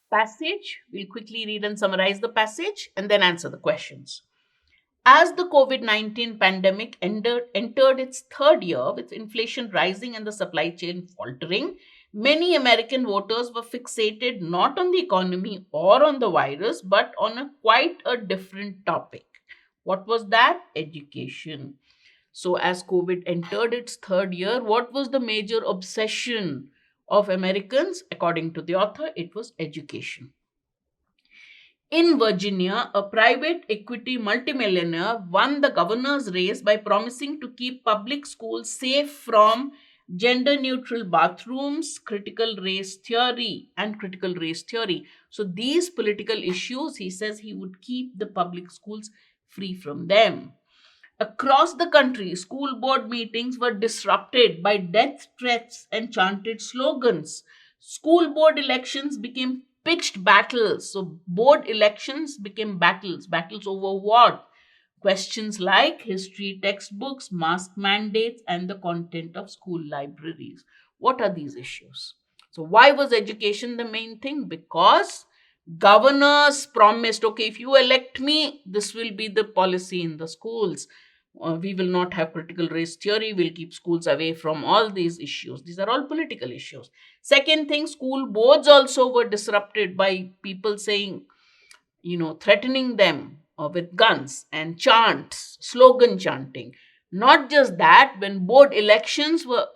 passage. We'll quickly read and summarize the passage and then answer the questions. As the COVID 19 pandemic entered its third year with inflation rising and the supply chain faltering, many American voters were fixated not on the economy or on the virus, but on quite a different topic. What was that? Education. So, as COVID entered its third year, what was the major obsession of Americans? According to the author, it was education. In Virginia, a private equity multimillionaire won the governor's race by promising to keep public schools safe from gender neutral bathrooms, critical race theory. So, these political issues, he says he would keep the public schools free from them. Across the country, school board meetings were disrupted by death threats and chanted slogans. School board elections became pitched battles. So, board elections became battles. Battles over what? Questions like history textbooks, mask mandates, and the content of school libraries. What are these issues? So, why was education the main thing? Because governors promised, okay, if you elect me, this will be the policy in the schools. We will not have critical race theory. We'll keep schools away from all these issues. These are all political issues. Second thing, school boards also were disrupted by people saying, threatening them with guns and chants, slogan chanting. Not just that, when board elections were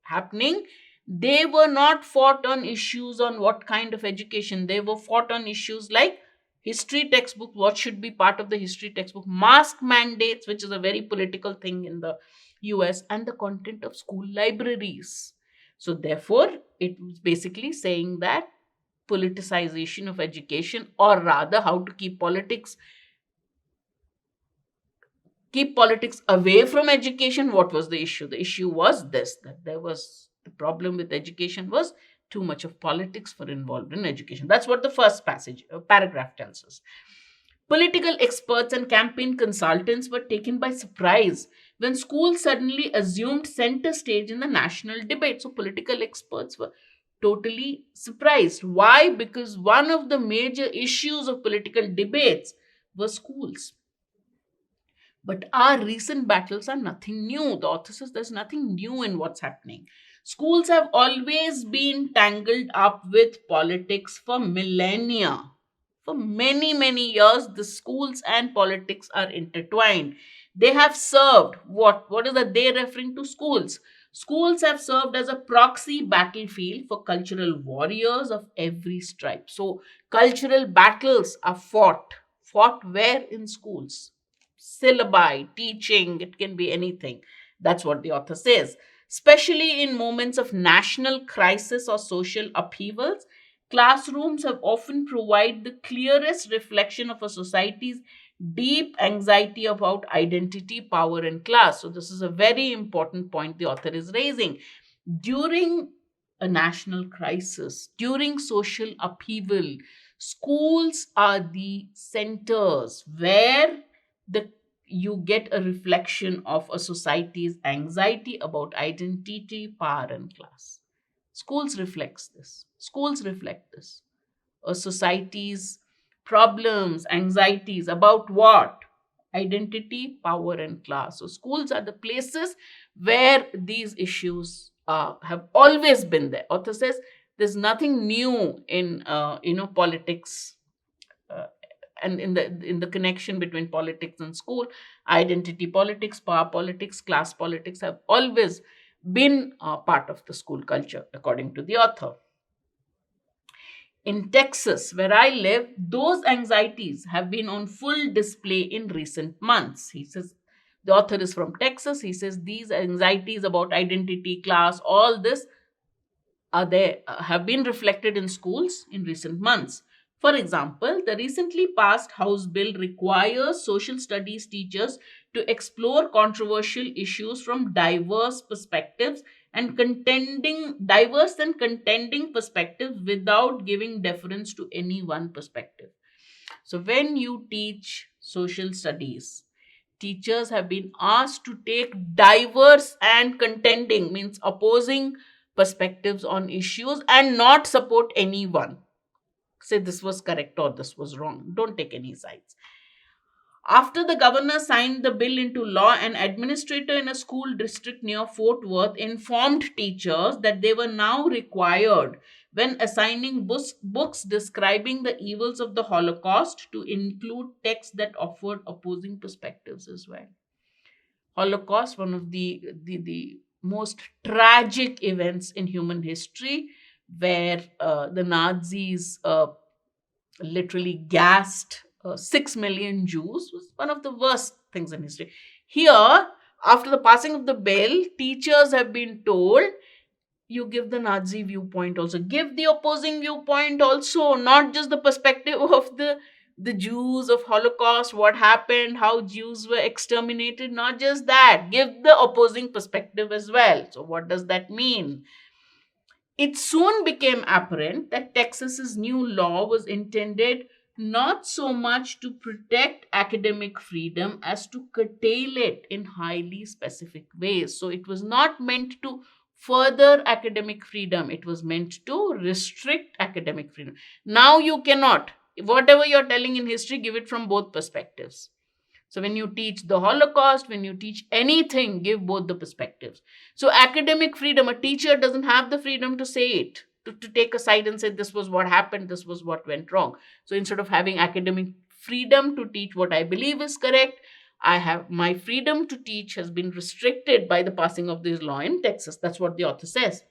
happening, they were not fought on issues on what kind of education. They were fought on issues like history textbook, what should be part of the history textbook, mask mandates, which is a very political thing in the US, and the content of school libraries. So, therefore, it was basically saying that politicization of education, or rather, how to keep politics away from education. What was the issue? The issue was this, that there was the problem with education was too much of politics were involved in education. That's what the first paragraph tells us. Political experts and campaign consultants were taken by surprise when schools suddenly assumed center stage in the national debate. So, political experts were totally surprised. Why? Because one of the major issues of political debates was schools. But our recent battles are nothing new. The author says there's nothing new in what's happening. Schools have always been tangled up with politics for millennia. For many, many years, the schools and politics are intertwined. They have served what? What is that they referring to? Schools. Schools have served as a proxy battlefield for cultural warriors of every stripe. So, cultural battles are fought. Fought where? In schools. Syllabi, teaching, it can be anything. That's what the author says. Especially in moments of national crisis or social upheavals, classrooms have often provided the clearest reflection of a society's deep anxiety about identity, power, and class. So, this is a very important point the author is raising. During a national crisis, during social upheaval, schools are the centers where the you get a reflection of a society's anxiety about identity, power, and class. Schools reflects this. Schools reflect this. A society's problems, anxieties about what? Identity, power, and class. So schools are the places where these issues have always been there. Author says there's nothing new in politics, and in the connection between politics and school. Identity politics, power politics, class politics have always been part of the school culture, according to the author. In Texas, where I live, those anxieties have been on full display in recent months. He says, the author is from Texas. He says these anxieties about identity, class, all this are there, have been reflected in schools in recent months. For example, the recently passed House bill requires social studies teachers to explore controversial issues from diverse and contending perspectives without giving deference to any one perspective. So when you teach social studies, teachers have been asked to take diverse and contending, means opposing perspectives on issues, and not support anyone. say this was correct or this was wrong. Don't take any sides. After the governor signed the bill into law, an administrator in a school district near Fort Worth informed teachers that they were now required, when assigning books describing the evils of the Holocaust, to include texts that offered opposing perspectives as well. Holocaust, one of the most tragic events in human history, where the Nazis literally gassed 6 million Jews, was one of the worst things in history. Here, after the passing of the bill, teachers have been told, you give the Nazi viewpoint also, give the opposing viewpoint also, not just the perspective of the Jews, of Holocaust, what happened, how Jews were exterminated, not just that, give the opposing perspective as well. So what does that mean? It soon became apparent that Texas's new law was intended not so much to protect academic freedom as to curtail it in highly specific ways. So it was not meant to further academic freedom, it was meant to restrict academic freedom. Now you cannot, whatever you're telling in history, give it from both perspectives. So when you teach the Holocaust, when you teach anything, give both the perspectives. So academic freedom, a teacher doesn't have the freedom to say it, to take a side and say this was what happened, this was what went wrong. So instead of having academic freedom to teach what I believe is correct, I have my freedom to teach has been restricted by the passing of this law in Texas. That's what the author says.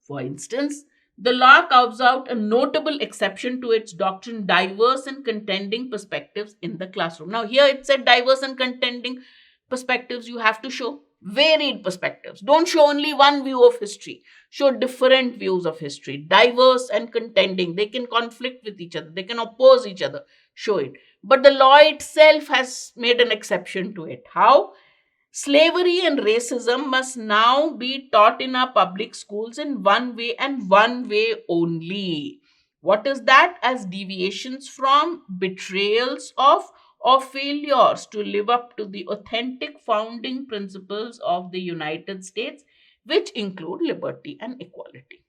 For instance, the law carves out a notable exception to its doctrine, diverse and contending perspectives in the classroom. Now, here it said diverse and contending perspectives. You have to show varied perspectives. Don't show only one view of history. Show different views of history. Diverse and contending. They can conflict with each other. They can oppose each other. Show it. But the law itself has made an exception to it. How? Slavery and racism must now be taught in our public schools in one way and one way only. What is that? As deviations from, betrayals of, or failures to live up to the authentic founding principles of the United States, which include liberty and equality.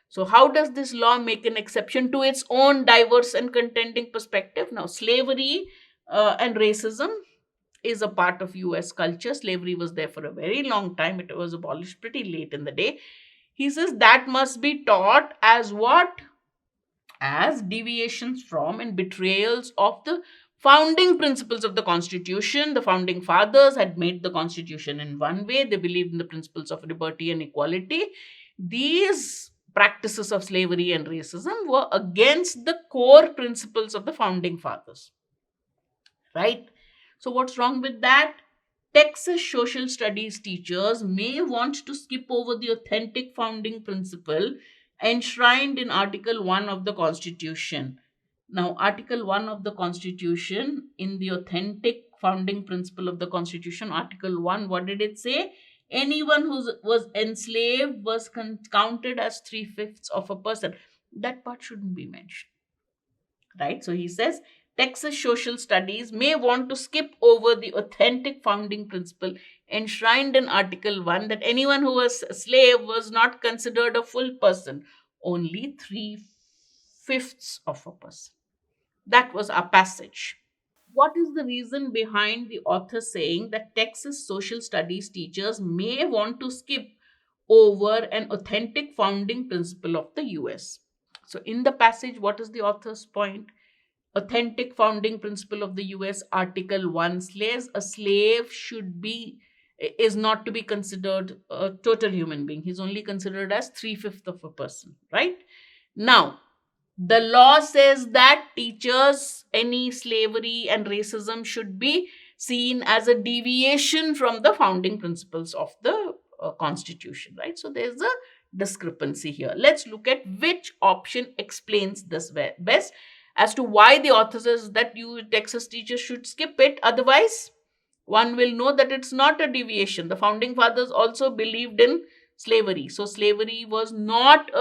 So, how does this law make an exception to its own diverse and contending perspective? Now, slavery and racism is a part of US culture. Slavery was there for a very long time. It was abolished pretty late in the day. He says that must be taught as what? As deviations from and betrayals of the founding principles of the Constitution. The founding fathers had made the Constitution in one way. They believed in the principles of liberty and equality. These practices of slavery and racism were against the core principles of the founding fathers. Right? So what's wrong with that? Texas social studies teachers may want to skip over the authentic founding principle enshrined in Article 1 of the Constitution. Now, Article 1 of the Constitution, in the authentic founding principle of the Constitution, Article 1, what did it say? Anyone who was enslaved was counted as 3/5 of a person. That part shouldn't be mentioned. Right? So he says, Texas social studies may want to skip over the authentic founding principle enshrined in Article 1 that anyone who was a slave was not considered a full person, only 3/5 of a person. That was our passage. What is the reason behind the author saying that Texas social studies teachers may want to skip over an authentic founding principle of the US? So, in the passage, what is the author's point? Authentic founding principle of the US, Article 1, a slave is not to be considered a total human being. He's only considered as 3/5 of a person, right? Now, the law says that teachers, any slavery and racism should be seen as a deviation from the founding principles of the Constitution, right? So there's a discrepancy here. Let's look at which option explains this best as to why the author says that you Texas teachers should skip it. Otherwise, one will know that it's not a deviation. The founding fathers also believed in slavery. So slavery was not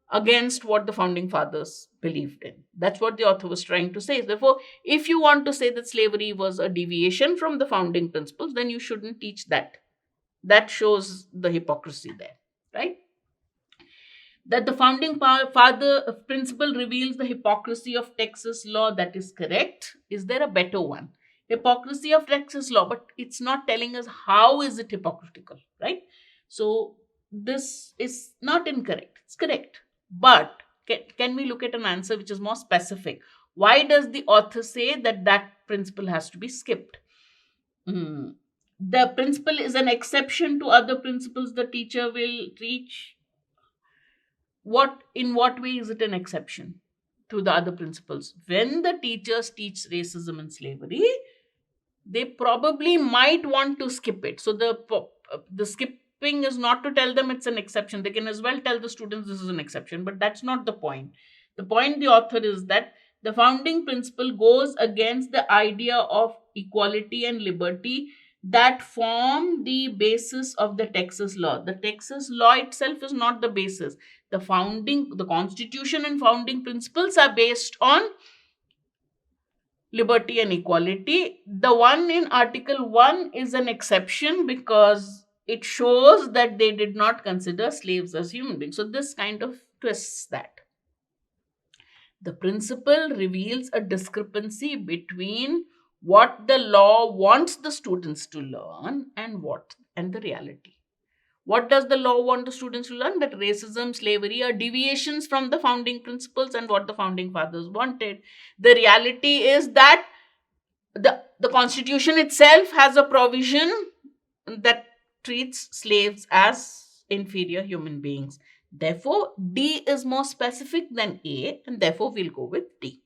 against what the founding fathers believed in. That's what the author was trying to say. Therefore, if you want to say that slavery was a deviation from the founding principles, then you shouldn't teach that. That shows the hypocrisy there, right? That the founding father principle reveals the hypocrisy of Texas law. That is correct. Is there a better one? Hypocrisy of Texas law, but it's not telling us how is it hypocritical, right? So this is not incorrect. It's correct. But can we look at an answer which is more specific? Why does the author say that that principle has to be skipped? Hmm. The principle is an exception to other principles the teacher will teach. What, in what way is it an exception to the other principles? When the teachers teach racism and slavery, they probably might want to skip it. So the skipping is not to tell them it's an exception. They can as well tell the students this is an exception, but that's not the point. The point the author is that the founding principle goes against the idea of equality and liberty that form the basis of the Texas law. The Texas law itself is not the basis. The constitution and founding principles are based on liberty and equality. The one in Article 1 is an exception because it shows that they did not consider slaves as human beings. So this kind of twists that. The principle reveals a discrepancy between what the law wants the students to learn and the reality. What does the law want the students to learn? That racism, slavery are deviations from the founding principles and what the founding fathers wanted. The reality is that the Constitution itself has a provision that treats slaves as inferior human beings. Therefore, D is more specific than A, and therefore we'll go with D.